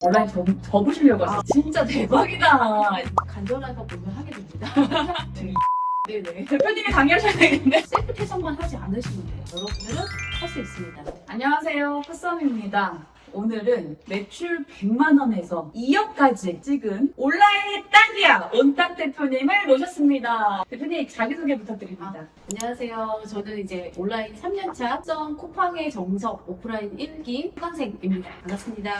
온라인 접으시려고 하세요. 진짜 대박이다. 간절해서 보면 하게 됩니다. 네네. 대표님이 강의하셔야 되겠는데. 셀프 퇴선만 하지 않으시면 돼요. 여러분들은 할 수 있습니다. 안녕하세요. 푸썸입니다. 오늘은 매출 100만 원에서 2억까지 찍은 온라인의 딱이야! 온딱 대표님을 모셨습니다. 대표님 자기소개 부탁드립니다. 안녕하세요. 저는 이제 온라인 3년차 썸 쿠팡의 정석 오프라인 1기 수강생입니다. 반갑습니다.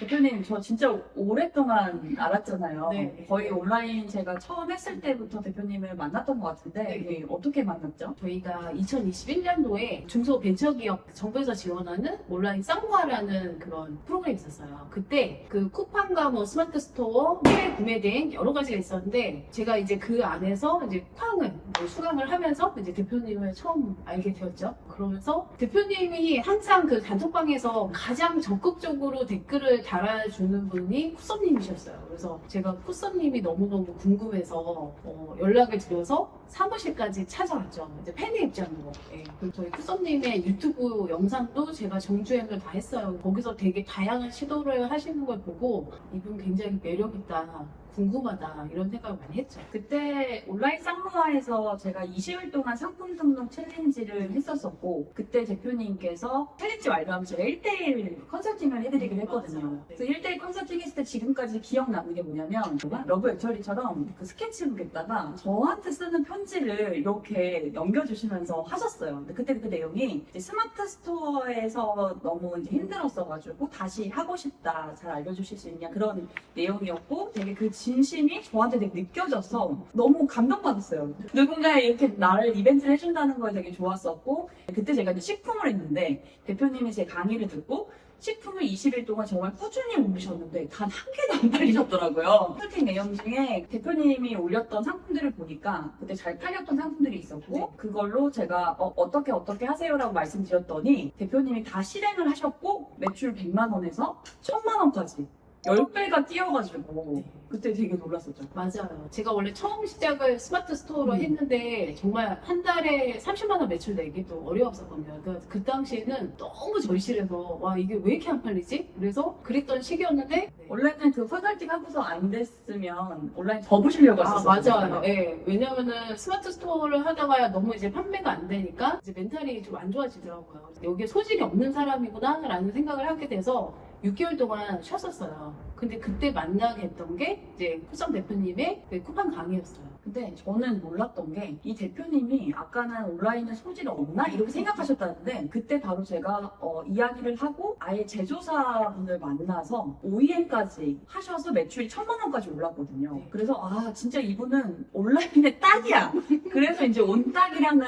대표님 저 진짜 오랫동안 알았잖아요. 네. 거의 온라인 제가 처음 했을 때부터 대표님을 만났던 것 같은데 네. 이게 어떻게 만났죠? 저희가 2021년도에 중소벤처기업 정부에서 지원하는 온라인 쌍화라는 그런 프로그램이 있었어요. 그때 그 쿠팡과 뭐 스마트 스토어, 해외 구매 등 여러 가지가 있었는데 제가 이제 그 안에서 이제 쿠팡을 수강을 하면서 이제 대표님을 처음 알게 되었죠. 그러면서 대표님이 항상 그 단톡방에서 가장 적극적으로 댓글을 달아주는 분이 쿠썸님이셨어요. 그래서 제가 쿠썸님이 너무너무 궁금해서 연락을 드려서 사무실까지 찾아왔죠. 이제 팬의 입장으로. 예. 그리고 저희 쿠썸님의 유튜브 영상도 제가 정주행을 다 했어요. 거기서 되게 다양한 시도를 하시는 걸 보고 이분 굉장히 매력있다. 궁금하다 이런 생각을 많이 했죠. 그때 온라인 쌍화에서 제가 20일 동안 상품 등록 챌린지를 했었었고 그때 대표님께서 챌린지 완료하면 제가 1대1 컨설팅을 해드리기로 했거든요. 맞아요. 네. 그래서 1대1 컨설팅 했을 때 지금까지 기억나는 게 뭐냐면 러브 액츄얼리처럼 그 스케치북에다가 저한테 쓰는 편지를 이렇게 넘겨주시면서 하셨어요. 근데 그때 그 내용이 이제 스마트 스토어에서 너무 이제 힘들었어가지고 다시 하고 싶다, 잘 알려주실 수 있냐 그런 내용이었고 되게 그 진심이 저한테 되게 느껴져서 너무 감동받았어요. 누군가 이렇게 나를 이벤트를 해준다는 거에 되게 좋았었고 그때 제가 이제 식품을 했는데 대표님이 제 강의를 듣고 식품을 20일 동안 정말 꾸준히 올리셨는데 단 한 개도 안 팔리셨더라고요. 컨설팅 내용 중에 대표님이 올렸던 상품들을 보니까 그때 잘 팔렸던 상품들이 있었고 그걸로 제가 어떻게 하세요라고 말씀드렸더니 대표님이 다 실행을 하셨고 매출 100만 원에서 1000만 원까지 10배가 뛰어가지고 그때 되게 놀랐었죠. 맞아요. 제가 원래 처음 시작을 스마트 스토어로 했는데 정말 한 달에 30만 원 매출 내기도 어려웠었거든요. 그러니까 그 당시에는 너무 절실해서 와 이게 왜 이렇게 안 팔리지? 그래서 그랬던 시기였는데 원래는 그 컨설팅 하고서 안 됐으면 온라인 접으시려고 하셨어요. 맞아요. 예. 왜냐면은 스마트 스토어를 하다가 너무 이제 판매가 안 되니까 이제 멘탈이 좀 안 좋아지더라고요. 여기에 소질이 없는 사람이구나 라는 생각을 하게 돼서 6개월 동안 쉬었었어요. 근데 그때 만나게 했던 게 이제 쿠썸 대표님의 그 쿠팡 강의였어요. 근데 저는 몰랐던 게 이 대표님이 아까는 온라인에 소질이 없나? 이렇게 생각하셨다는데 그때 바로 제가 이야기를 하고 아예 제조사분을 만나서 OEM까지 하셔서 매출이 1000만 원까지 올랐거든요. 네. 그래서 아 진짜 이분은 온라인의 딱이야. 그래서 이제 온딱이라는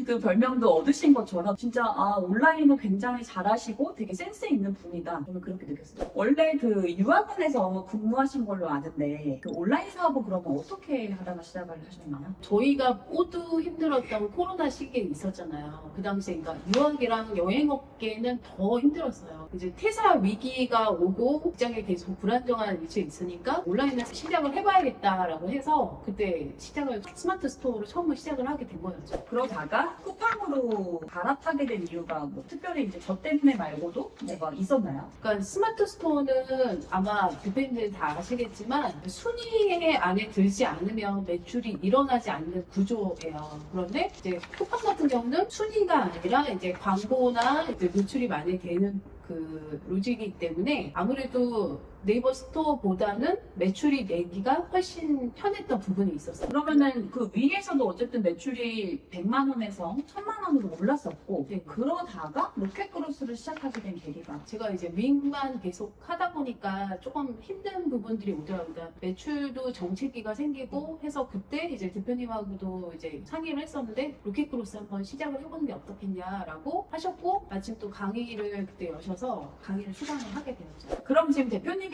그 별명도 얻으신 것처럼 진짜 아 온라인을 굉장히 잘하시고 되게 센스 있는 분이다. 저는 그렇게 느꼈어요. 원래 그 유학원에서 근무하신 걸로 아는데 그 온라인 사업은 그러면 어떻게 하다가 시작을 하셨나요? 저희가 모두 힘들었던 코로나 시기에 있었잖아요. 그 당시에 그러니까 유학이랑 여행업계는 더 힘들었어요. 이제 퇴사 위기가 오고 직장에 계속 불안정한 위치에 있으니까 온라인에서 시작을 해봐야겠다라고 해서 그때 스마트 스토어로 처음 시작을 하게 된 거였죠. 그러다가 쿠팡으로 갈아타게 된 이유가 뭐 특별히 이제 저 때문에 말고도 뭐가 있었나요? 그러니까 스마트 스토어는 아마 대표님들이 다 아시겠지만 순위 안에 들지 않으면 매출이 일어나지 않는 구조예요. 그런데 이제 쿠팡 같은 경우는 순위가 아니라 이제 광고나 이제 노출이 많이 되는 그 로직이기 때문에 아무래도 네이버 스토어보다는 매출이 내기가 훨씬 편했던 부분이 있었어요. 그러면은 그 위에서도 어쨌든 매출이 100만 원에서 1000만 원으로 올랐었고 네. 그러다가 로켓크로스를 시작하게 된 계기가 제가 이제 윙만 계속 하다 보니까 조금 힘든 부분들이 오더라고요. 그러니까 매출도 정체기가 생기고 해서 그때 이제 대표님하고도 이제 상의를 했었는데 로켓크로스 한번 시작을 해보는 게 어떻겠냐라고 하셨고 마침 또 강의를 그때 여셔서 강의를 수강을 하게 되었죠. 그럼 지금 대표님께서는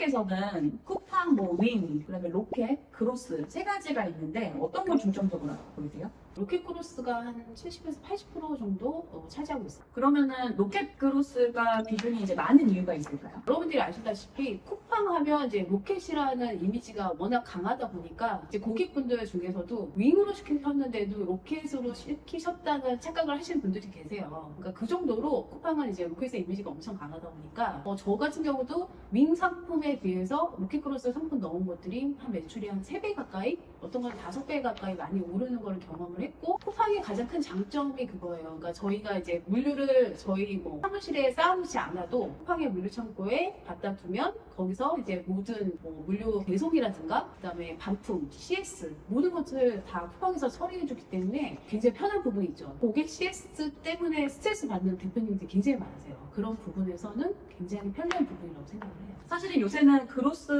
쿠팡, 뭐 윙, 그다음에 로켓, 크로스 세 가지가 있는데 어떤 걸 중점적으로 하고 계세요? 로켓크로스가 한 70에서 80% 정도 차지하고 있어요. 그러면은 로켓크로스가 비중이 이제 많은 이유가 있을까요? 여러분들이 아시다시피 쿠팡 하면 이제 로켓이라는 이미지가 워낙 강하다 보니까 이제 고객분들 중에서도 윙으로 시켰는데도 로켓으로 시키셨다는 착각을 하시는 분들이 계세요. 그러니까 그 정도로 쿠팡은 이제 로켓의 이미지가 엄청 강하다 보니까 저 같은 경우도 윙 상품에 비해서 로켓크로스 상품 넣은 것들이 한 매출이 한 3배 가까이, 어떤 건 5배 가까이 많이 오르는 걸 경험을 했고, 쿠팡의 가장 큰 장점이 그거예요. 그러니까 저희가 이제 물류를 저희 뭐 사무실에 쌓아놓지 않아도 쿠팡의 물류 창고에 갖다 두면 거기서 이제 모든 뭐 물류 배송이라든가 그다음에 반품, CS 모든 것을 다 쿠팡에서 처리해주기 때문에 굉장히 편한 부분이 있죠. 고객 CS 때문에 스트레스 받는 대표님들이 굉장히 많으세요. 그런 부분에서는 굉장히 편리한 부분이라고 생각을 해요. 사실은 요새는 크로스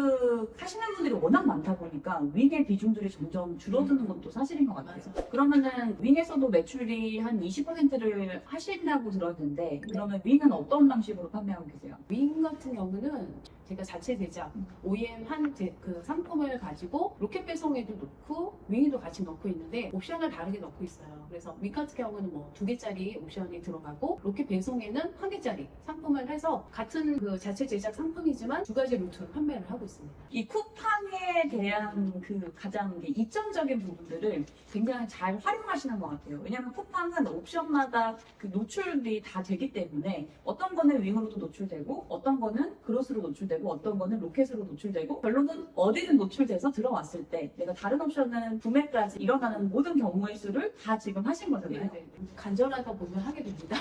하시는 분들이 워낙 많다 보니까 윙의 비중들이 점점 줄어드는 것도 사실인 것 같아요. 맞아. 그러면은 윙에서도 매출이 한 20%를 하신다고 들었는데 그러면 윙은 어떤 방식으로 판매하고 계세요? 윙 같은 경우는 제가 자체 제작, OEM 한 그 상품을 가지고 로켓 배송에도 넣고 윙도 같이 넣고 있는데 옵션을 다르게 넣고 있어요. 그래서 윙 같은 경우는 뭐 2개짜리 옵션이 들어가고 로켓 배송에는 1개짜리 상품을 해서 같은 그 자체 제작 상품이지만 2가지 루트로 판매를 하고 있습니다. 이 쿠팡에 대한 그 가장 이점적인 부분들을 굉장히 잘 활용하시는 것 같아요. 왜냐하면 쿠팡은 옵션마다 그 노출이 다 되기 때문에 어떤 거는 윙으로도 노출되고 어떤 거는 크로스로 노출되고 어떤 거는 로켓으로 노출되고 결론은 어디든 노출돼서 들어왔을 때 내가 다른 옵션은 구매까지 일어나는 모든 경우의 수를 다 지금 하신 거잖아요. 네네. 간절하다 보면 하게 됩니다.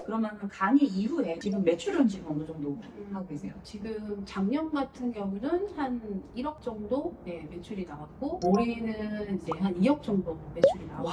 그러면 강의 이후에 지금 매출은 지금 어느 정도 하고 계세요? 지금 작년 같은 경우는 한 1억 정도 매출이 나왔고 올해는 이제 한 2억 정도 매출이 나왔고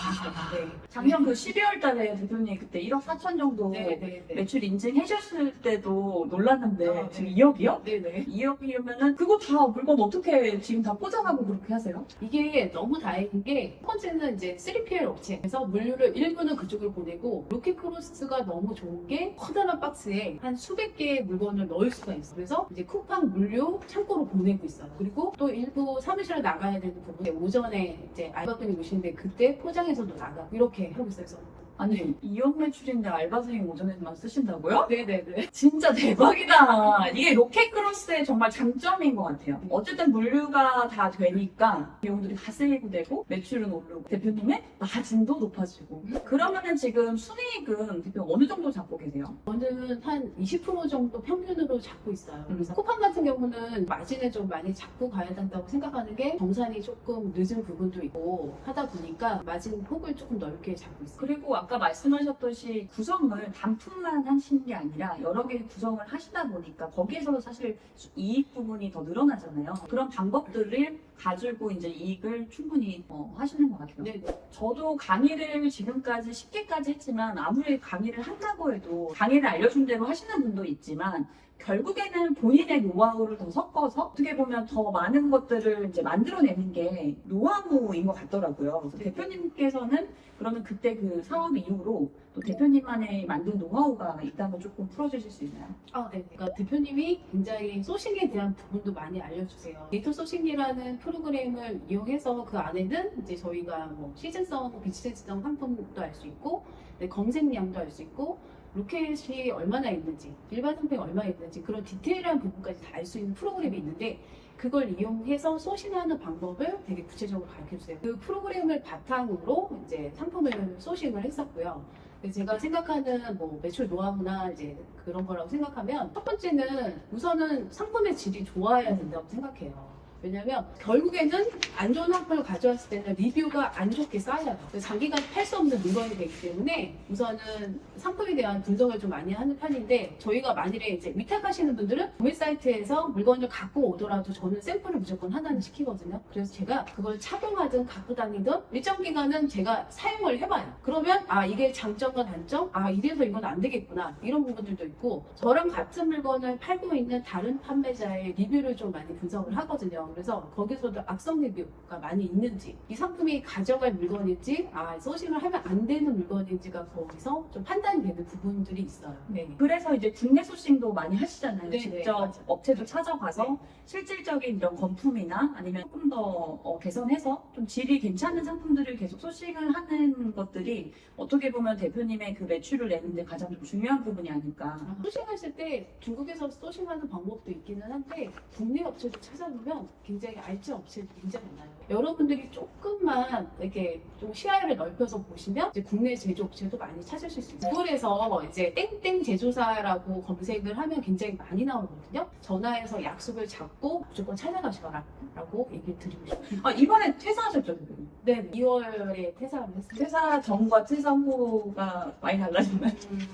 작년 그 12월 달에 대표님 그때 1억 4천 정도 네네네. 매출 인증해주셨을 때도 놀랐는데 네. 지금 2억이요? 네네. 2억이면은 그거 다 물건 어떻게 지금 다 포장하고 그렇게 하세요? 이게 너무 다행인 게 첫 번째는 이제 3PL 업체에서 물류를 일부는 그쪽으로 보내고 로켓크로스가 너무 좋은 게 커다란 박스에 한 수백 개의 물건을 넣을 수가 있어요. 그래서 이제 쿠팡 물류 창고로 보내고 있어요. 그리고 또 일부 사무실에 나가야 되는 부분에 오전에 이제 알바분이 오시는데 그때 포장해서도 나가고 이렇게 하고 있어요. 그래서 아니 2억 매출인데 알바생이 오전에만 쓰신다고요? 네네네. 진짜 대박이다. 이게 로켓크로스의 정말 장점인 것 같아요. 어쨌든 물류가 다 되니까 비용들이 다 세이브 되고 매출은 오르고 대표님의 마진도 높아지고 그러면은 지금 순이익은 대표 어느 정도 잡고 계세요? 저는 한 20% 정도 평균으로 잡고 있어요. 그래서 쿠팡 같은 경우는 마진을 좀 많이 잡고 가야 된다고 생각하는 게 정산이 조금 늦은 부분도 있고 하다 보니까 마진 폭을 조금 넓게 잡고 있어요. 그리고 아까 말씀하셨듯이 구성을 단품만 하시는 게 아니라 여러 개 구성을 하시다 보니까 거기에서도 사실 이익 부분이 더 늘어나잖아요. 그런 방법들을 가지고 이제 이익을 충분히 하시는 것 같아요. 네. 저도 강의를 지금까지 10개까지 했지만 아무리 강의를 한다고 해도 강의를 알려준 대로 하시는 분도 있지만 결국에는 본인의 노하우를 더 섞어서 어떻게 보면 더 많은 것들을 이제 만들어내는 게 노하우인 것 같더라고요. 그래서 대표님께서는 그러면 그때 그 사업 이후로 또 대표님만의 만든 노하우가 있다면 조금 풀어주실 수 있나요? 네. 그러니까 대표님이 굉장히 소싱에 대한 부분도 많이 알려주세요. 데이터 소싱이라는 프로그램을 이용해서 그 안에는 이제 저희가 뭐 시즌성, 비시즌성 상품도 알 수 있고, 검색량도 알 수 있고, 로켓이 얼마나 있는지, 일반 상품이 얼마나 있는지 그런 디테일한 부분까지 다 알 수 있는 프로그램이 있는데 그걸 이용해서 소싱하는 방법을 되게 구체적으로 가르쳐주세요. 그 프로그램을 바탕으로 이제 상품을 소싱을 했었고요. 제가 생각하는 뭐 매출 노하우나 이제 그런 거라고 생각하면 첫 번째는 우선은 상품의 질이 좋아야 된다고 생각해요. 왜냐면 결국에는 안 좋은 상품을 가져왔을 때는 리뷰가 안 좋게 쌓여요. 장기간 팔 수 없는 물건이 되기 때문에 우선은 상품에 대한 분석을 좀 많이 하는 편인데 저희가 만일에 이제 위탁하시는 분들은 구매 사이트에서 물건을 갖고 오더라도 저는 샘플을 무조건 하나는 시키거든요. 그래서 제가 그걸 착용하든 갖고 다니든 일정 기간은 제가 사용을 해봐요. 그러면 이게 장점과 단점? 이래서 이건 안 되겠구나. 이런 부분들도 있고 저랑 같은 물건을 팔고 있는 다른 판매자의 리뷰를 좀 많이 분석을 하거든요. 있어요. 그래서 거기서도 악성 리뷰가 많이 있는지, 이 상품이 가져갈 물건인지, 소싱을 하면 안 되는 물건인지가 거기서 좀 판단이 되는 부분들이 있어요. 네. 그래서 이제 국내 소싱도 많이 하시잖아요. 네, 직접 네, 맞아요. 업체도 찾아가서 네. 실질적인 이런 건품이나 아니면 조금 더 개선해서 좀 질이 괜찮은 상품들을 계속 소싱을 하는 것들이 어떻게 보면 대표님의 그 매출을 내는데 가장 좀 중요한 부분이 아닐까. 소싱하실 때 중국에서 소싱하는 방법도 있기는 한데 국내 업체도 찾아보면 굉장히 알짜 업체들이 굉장히 많아요. 여러분들이 조금만 이렇게 좀 시야를 넓혀서 보시면 이제 국내 제조 업체도 많이 찾으실 수 있어요. 구글에서 이제 땡땡 제조사라고 검색을 하면 굉장히 많이 나오거든요. 전화해서 약속을 잡고 무조건 찾아가시라고 얘기를 드리고 싶어요. 이번에 퇴사하셨죠, 대표님? 네, 2월에 퇴사를 했어요. 퇴사 전과 퇴사 후가 많이 달라졌나요?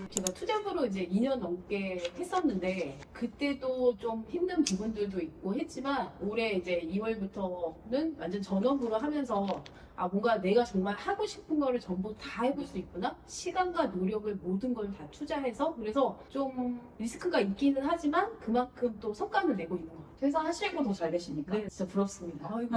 제가 투잡으로 이제 2년 넘게 했었는데 그때도 좀 힘든 부분들도 있고 했지만 올해 이제 2월부터는 완전 전업으로 하면서 뭔가 내가 정말 하고 싶은 거를 전부 다 해볼 수 있구나. 시간과 노력을 모든 걸 다 투자해서 그래서 좀 리스크가 있기는 하지만 그만큼 또 성과를 내고 있는 것 같아요. 퇴사하시고 더 잘 되시니까 네. 진짜 부럽습니다. 아이고.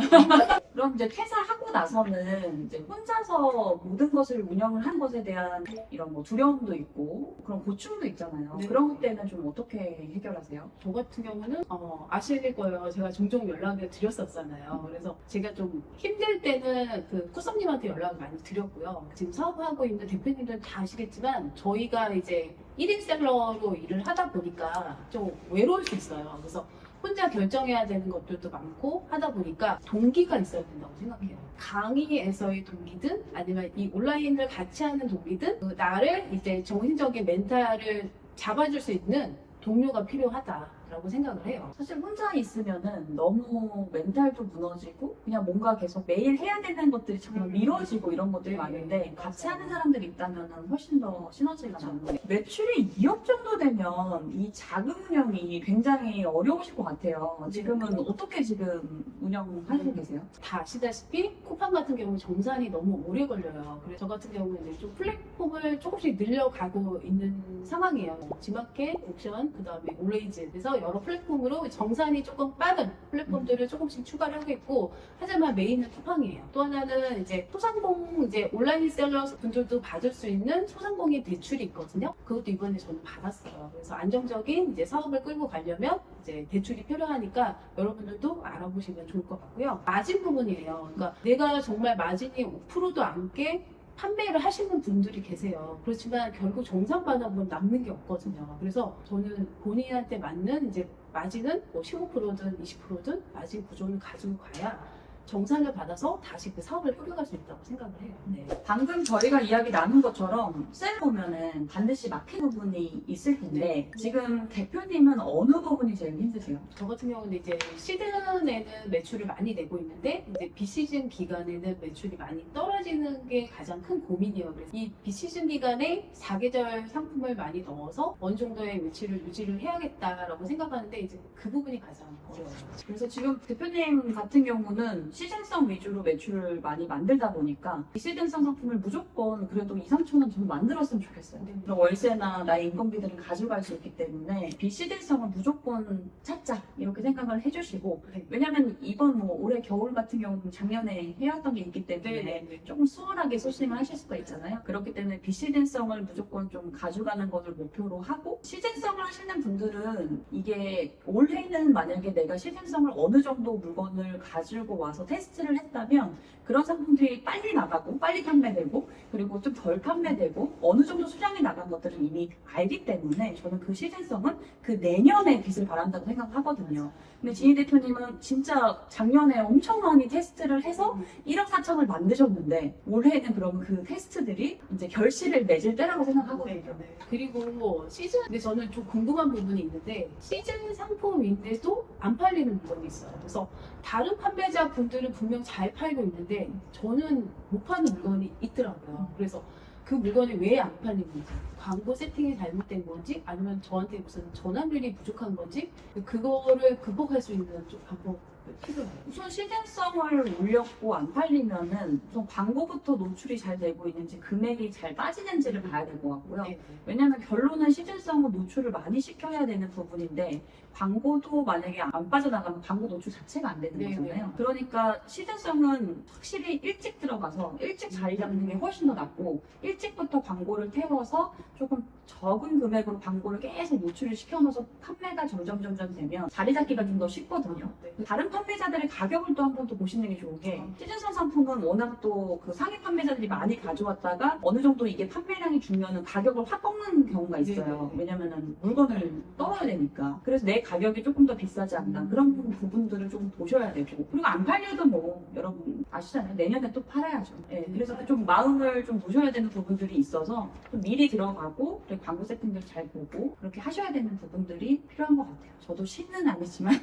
그럼 이제 퇴사하고 나서는 이제 혼자서 모든 것을 운영을 한 것에 대한 이런 뭐 두려움도 있고 그런 고충도 있잖아요. 네. 그런 때는 좀 어떻게 해결하세요? 저 같은 경우는 아실 거예요. 제가 종종 연락을 드렸었잖아요. 그래서 제가 좀 힘들 때는 그 쿠썸님한테 연락을 많이 드렸고요. 지금 사업하고 있는 대표님들은 다 아시겠지만 저희가 이제 1인 셀러로 일을 하다 보니까 좀 외로울 수 있어요. 그래서 혼자 결정해야 되는 것들도 많고 하다 보니까 동기가 있어야 된다고 생각해요. 강의에서의 동기든 아니면 이 온라인을 같이 하는 동기든 그 나를 이제 정신적인 멘탈을 잡아줄 수 있는 동료가 필요하다라고 생각을 해요. 사실 혼자 있으면은 너무 멘탈도 무너지고 그냥 뭔가 계속 매일 해야 되는 것들이 정말 미뤄지고 이런 것들이 네, 많은데 같이 맞아요. 하는 사람들이 있다면 훨씬 더 시너지가 그렇죠. 나는 매출이 2억 정도 되면 이 자금 운영이 굉장히 어려우실 것 같아요. 지금은 어떻게 지금 운영하시고 계세요? 다 아시다시피 쿠팡 같은 경우는 정산이 너무 오래 걸려요. 그래서 저 같은 경우는 이제 좀 플랫폼을 조금씩 늘려가고 있는 상황이에요. 지마켓, 옥션, 그 다음에 올레이즈. 그래서 여러 플랫폼으로 정산이 조금 빠른 플랫폼들을 조금씩 추가를 하고 있고, 하지만 메인은 쿠팡이에요. 또 하나는 이제 소상공, 이제 온라인 셀러 분들도 받을 수 있는 소상공인 대출이 있거든요. 그것도 이번에 저는 받았어요. 그래서 안정적인 이제 사업을 끌고 가려면 이제 대출이 필요하니까 여러분들도 알아보시면 좋을 것 같고요. 마진 부분이에요. 그러니까 내가 정말 마진이 5%도 안 깨 판매를 하시는 분들이 계세요. 그렇지만 결국 정산받아 보면 남는 게 없거든요. 그래서 저는 본인한테 맞는 이제 마진은 뭐 15%든 20%든 마진 구조를 가지고 가야 정산을 받아서 다시 그 사업을 끌어갈 수 있다고 생각을 해요. 네. 방금 저희가 이야기 나눈 것처럼 셀 보면은 반드시 막힌 부분이 있을 텐데 지금 대표님은 어느 부분이 제일 힘드세요? 저 같은 경우는 이제 시즌에는 매출을 많이 내고 있는데 이제 비시즌 기간에는 매출이 많이 떨어지는 게 가장 큰 고민이에요. 그래서 이 비시즌 기간에 4계절 상품을 많이 넣어서 어느 정도의 매출을 유지를 해야겠다라고 생각하는데 이제 그 부분이 가장 어려워요. 그래서 지금 대표님 같은 경우는 시즌성 위주로 매출을 많이 만들다 보니까 이 시즌성 상품을 무조건 그래도 2, 3천원 좀 만들었으면 좋겠어요. 네. 그럼 월세나 나의 인건비들을 가져갈 수 있기 때문에 비시즌성을 무조건 찾자 이렇게 생각을 해주시고 네. 왜냐면 이번 뭐 올해 겨울 같은 경우는 작년에 해왔던 게 있기 때문에 네. 조금 수월하게 소싱을 하실 수가 있잖아요. 그렇기 때문에 비시즌성을 무조건 좀 가져가는 것을 목표로 하고 시즌성을 하시는 분들은 이게 올해는 만약에 내가 시즌성을 어느 정도 물건을 가지고 와서 테스트를 했다면 그런 상품들이 빨리 나가고 빨리 판매되고 그리고 좀 덜 판매되고 어느 정도 수량이 나간 것들을 이미 알기 때문에 저는 그 시즌성은 그 내년에 빛을 발한다고 생각하거든요. 근데 지희 대표님은 진짜 작년에 엄청 많이 테스트를 해서 1억 4천을 만드셨는데 올해는 그럼 그 테스트들이 이제 결실을 맺을 때라고 생각하거든요. 네. 그리고 시즌, 근데 저는 좀 궁금한 부분이 있는데 시즌 상품인데도 안 팔리는 물건이 있어요. 그래서 다른 판매자 분들은 분명 잘 팔고 있는데 저는 못 파는 물건이 있더라고요. 그래서 그 물건이 왜 안 팔리는지, 광고 세팅이 잘못된 건지, 아니면 저한테 무슨 전환율이 부족한 건지, 그거를 극복할 수 있는 좀 방법 필요해요. 우선 시즌성을 올렸고 안 팔리면은 우선 광고부터 노출이 잘 되고 있는지 금액이 잘 빠지는지를 봐야 될 것 같고요. 네. 왜냐하면 결론은 시즌성은 노출을 많이 시켜야 되는 부분인데 광고도 만약에 안 빠져나가면 광고 노출 자체가 안 되는 네, 거잖아요. 네. 그러니까 시즌성은 확실히 일찍 들어가서 일찍 자리 잡는 게 훨씬 더 낫고 일찍부터 광고를 태워서 조금 적은 금액으로 광고를 계속 노출을 시켜놓아서 판매가 점점 되면 자리 잡기가 좀 더 쉽거든요. 네. 다른 판매자들의 가격을 또 한 번 더 보시는 게 좋은 게 시즌성 상품은 워낙 또 그 상위 판매자들이 많이 가져왔다가 어느 정도 이게 판매량이 줄면은 가격을 확 꺾는 경우가 있어요. 네. 왜냐면은 물건을 떨어야 되니까. 그래서 내 가격이 조금 더 비싸지 않나 그런 부분들을 좀 보셔야 되고 그리고 안 팔려도 뭐 여러분 아시잖아요. 내년에 또 팔아야죠. 예, 그래서 좀 마음을 좀 보셔야 되는 부분들이 있어서 좀 미리 들어가고 그리고 광고 세팅들 잘 보고 그렇게 하셔야 되는 부분들이 필요한 것 같아요. 저도 신은 아니지만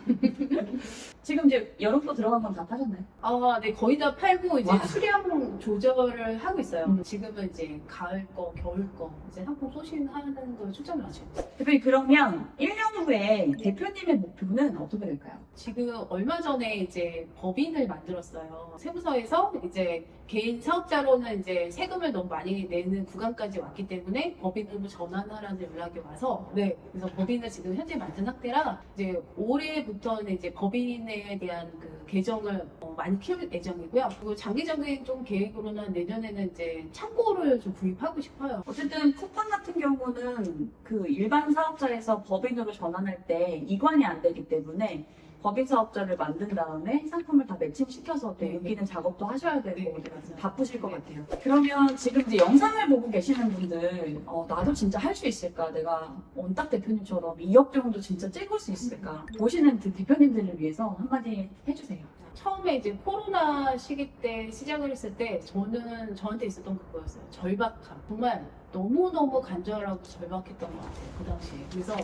지금 이제 여름도 들어간 건 다 파셨나요? 아, 네, 거의 다 팔고 이제 와. 수량 조절을 하고 있어요. 음. 지금은 이제 가을 거, 겨울 거 이제 상품 소싱하는 걸 초점을 맞추고 있어요. 대표님 그러면 1년 후에 대표님의 목표는 어떻게 될까요? 지금 얼마 전에 이제 법인을 만들었어요. 세무서에서 이제 개인 사업자로는 이제 세금을 너무 많이 내는 구간까지 왔기 때문에 법인으로 전환하라는 연락이 와서 네, 그래서 법인을 지금 현재 만든 상태라 이제 올해부터는 이제 법인에 대한 그 계정을 많이 키울 예정이고요. 그리고 장기적인 좀 계획으로는 내년에는 이제 창고를 좀 구입하고 싶어요. 어쨌든 쿠팡 같은 경우는 그 일반 사업자에서 법인으로 전환할 때 이관이 안 되기 때문에 법인 사업자를 만든 다음에 상품을 다 매칭시켜서 또 네. 옮기는 작업도 하셔야 되고 네, 맞아요. 바쁘실 것 네. 같아요. 그러면 지금 이제 영상을 보고 계시는 분들 나도 진짜 할 수 있을까? 내가 원딱 대표님처럼 2억 정도 진짜 찍을 수 있을까? 보시는 그 대표님들을 위해서 한마디 해주세요. 처음에 이제 코로나 시기 때 시작을 했을 때 저는 저한테 있었던 그거였어요. 절박함. 정말 너무너무 간절하고 절박했던 것 같아요. 그 당시에. 그래서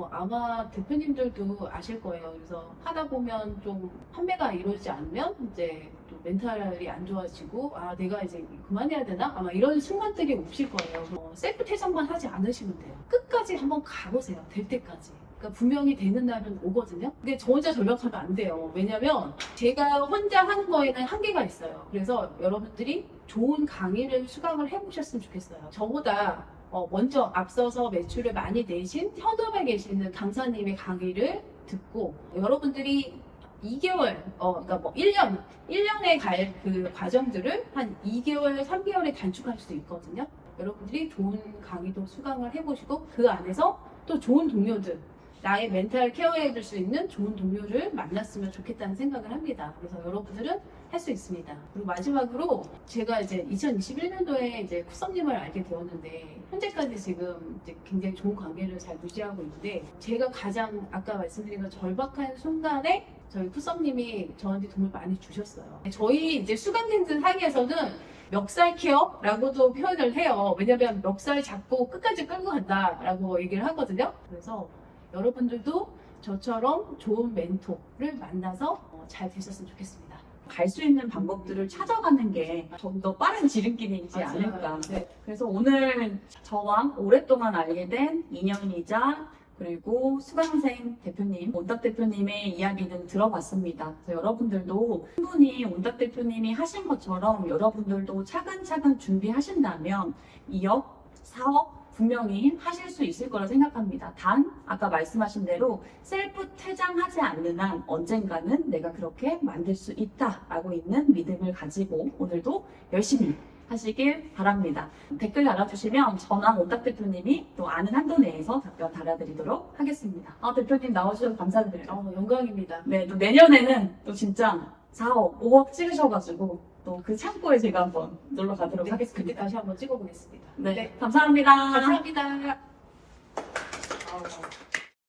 아마 대표님들도 아실 거예요. 그래서 하다 보면 좀 판매가 이루어지지 않으면 이제 또 멘탈이 안 좋아지고 아 내가 이제 그만해야 되나? 아마 이런 순간들이 오실 거예요. 셀프 퇴장만 하지 않으시면 돼요. 끝까지 한번 가보세요. 될 때까지. 그러니까 분명히 되는 날은 오거든요. 근데 저 혼자 절박하면 안 돼요. 왜냐면 제가 혼자 하는 거에는 한계가 있어요. 그래서 여러분들이 좋은 강의를 수강을 해보셨으면 좋겠어요. 저보다 먼저 앞서서 매출을 많이 내신 현업에 계시는 강사님의 강의를 듣고 여러분들이 2개월, 그러니까 뭐 1년에 갈 그 과정들을 한 2개월, 3개월에 단축할 수도 있거든요. 여러분들이 좋은 강의도 수강을 해보시고 그 안에서 또 좋은 동료들, 나의 멘탈 케어해줄 수 있는 좋은 동료를 만났으면 좋겠다는 생각을 합니다. 그래서 여러분들은 할 수 있습니다. 그리고 마지막으로 제가 이제 2021년도에 이제 쿠썸님을 알게 되었는데 현재까지 지금 이제 굉장히 좋은 관계를 잘 유지하고 있는데 제가 가장 아까 말씀드린 것 절박한 순간에 저희 쿠썸님이 저한테 도움을 많이 주셨어요. 저희 이제 수강생들 사이에서는 멱살 케어라고도 표현을 해요. 왜냐면 멱살 잡고 끝까지 끌고 간다라고 얘기를 하거든요. 그래서 여러분들도 저처럼 좋은 멘토를 만나서 잘 되셨으면 좋겠습니다. 갈 수 있는 방법들을 찾아가는 게 좀 더 빠른 지름길이지 맞아요. 않을까. 네. 그래서 오늘 저와 오랫동안 알게 된 인연이자 그리고 수강생 대표님, 온딱 대표님의 이야기는 들어봤습니다. 그래서 여러분들도 충분히 온딱 대표님이 하신 것처럼 여러분들도 차근차근 준비하신다면 2억, 4억 분명히 하실 수 있을 거라 생각합니다. 단, 아까 말씀하신 대로 셀프 퇴장하지 않는 한 언젠가는 내가 그렇게 만들 수 있다라고 있는 믿음을 가지고 오늘도 열심히 하시길 바랍니다. 댓글 달아주시면 저랑 온딱 대표님이 또 아는 한도 내에서 답변 달아드리도록 하겠습니다. 대표님 나와주셔서 감사드려요. 영광입니다. 네, 또 내년에는 또 진짜 4억, 5억 찍으셔가지고 또 그 창고에 제가 한번 놀러 가도록 그때 하겠습니다. 다시 한번 찍어보겠습니다. 네, 감사합니다. 감사합니다.